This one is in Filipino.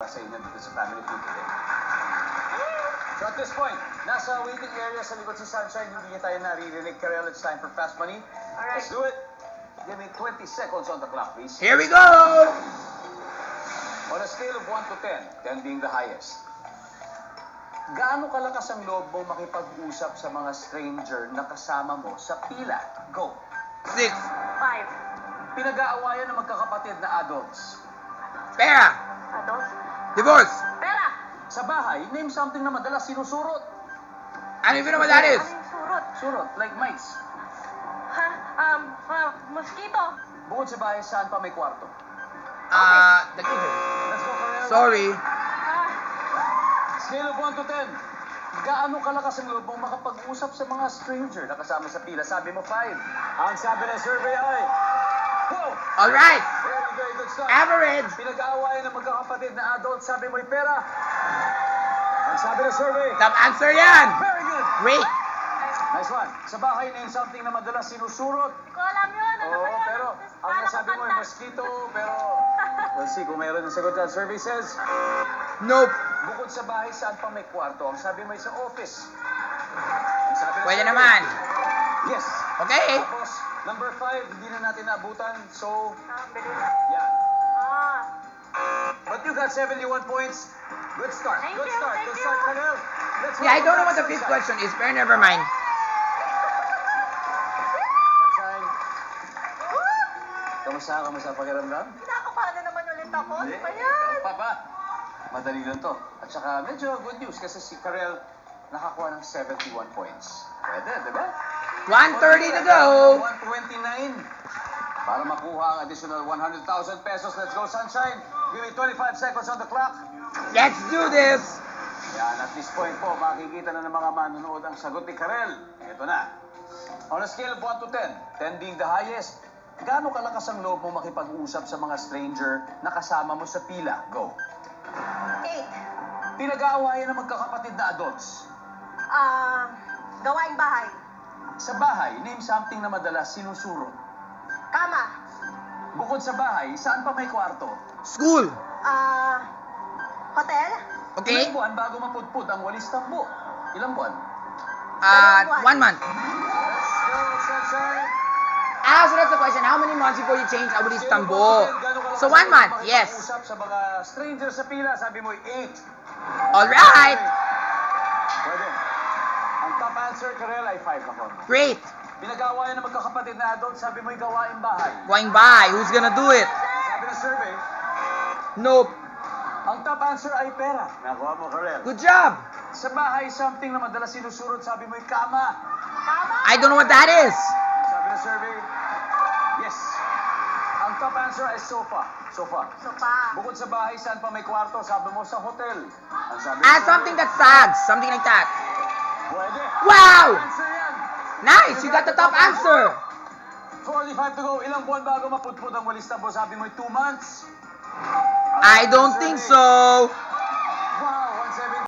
para sa inyo dito sa Family Feud today. So at this point, nasa waiting area sa likod si Sunshine, hindi niya tayo naririnig. Karel, it's time for Fast Money. Alright. Let's do it. Give me 20 seconds on the clock, please. Here we go! On a scale of 1 to 10, 10 being the highest, gaano kalakas ang loob mong makipag-usap sa mga stranger na kasama mo sa pila? Go. 6. 5. Pinag-aawayan ng magkakapatid na adults. Pera. Adults. Divorce. Pera. Sa bahay, name something na madalas sinusurot. Ano yung know what that is? Ano yung surot? Surot, like mice. Ha? Mosquito. Bukod sa bahay, saan pa may kwarto? The kitchen. Let's go, Karel. Sorry. Ah, Scale of 1 to 10. Gaano kalakas ang loob mong makapag-usap sa mga stranger na kasama sa pila? Sabi mo 5. Ang sabi ng survey ay... Whoa! Alright. Very, very good start. Average. Pinag-aawayan ng magkakapatid na adult, sabi mo'y pera. Ang sabi ng survey... Top answer yan. Very good! Great. Nice one. Sa bahay, name something na madalas sinusurot. hindi ko alam yun. Ano Oo, ba yun? pero ang nasabi mo ay mosquito, pero... Let's see kung meron ng sagot dyan. Survey says... Nope. Bukod sa bahay, saan pa may kwarto? Ang sabi mo ay sa office. Ang sabi ng Pwede survey, naman. Yes. Okay. Tapos, number 5, hindi na natin naabutan. So, Bilis. yeah. Ah. But you got 71 points. Good start. Thank Good you, start. thank Good you. start, Karel. Let's Yeah, I don't know welcome what the back fifth Sunshine. question is, but never mind. Sunshine. Kamusta? Kamusta ang pakiramdam? Kinakabahan na naman ulit ako. Ano Hindi. ba yan? Ikaw pa ba? Madali lang to. At saka medyo good news kasi si Karel nakakuha ng 71 points. Pwede, di ba? 1:30 to go. 129. Para makuha ang additional 100,000 pesos. Let's go, Sunshine. Give me 25 seconds on the clock. Let's do this. Yan, at this point po, makikita na ng mga manonood ang sagot ni Karel. Ito na. On a scale of 1 to 10, 10 being the highest, gaano kalakas ang loob mo makipag-usap sa mga stranger na kasama mo sa pila? Go. 8. Pinag-aawayan ng magkakapatid na adults. Gawaing bahay. Sa bahay, name something na madalas sinusuro. Kama. Bukod sa bahay, saan pa may kwarto? School. Hotel. Okay. Ilang buwan bago mapudpud ang walis tambo? Ilang buwan? 1 month. Let's go, Sunshine. So that's the question. How many months before you change Abulis Tambo? So 1 month. Yes. Usap sa mga stranger sa pila, sabi mo 8. Alright. Pwede. Ang top answer, Karel, ay 5 ako. Great. Pinag-aawayan ng magkakapatid na adult, sabi mo'y gawaing bahay. Going by. Who's gonna do it? Sabi ng survey, Nope. ang top answer ay pera. Nakuha mo, Karel. Good job. Sa bahay, something na madalas sinusurot, sabi mo'y kama. Kama. I don't know what that is. Sabi ng survey, yes. Ang top answer ay sofa. Sofa. Sopa. Bukod sa bahay, saan pa may kwarto? Sabi mo sa hotel. Ang sabi ng Something survey, that sags. Something like that. pwede. Wow. Answer yan. Nice. You got the top answer. 45 to go. Ilang buwan bago mapudpud ang walis tambo? Sabi mo 2 months. I don't think so.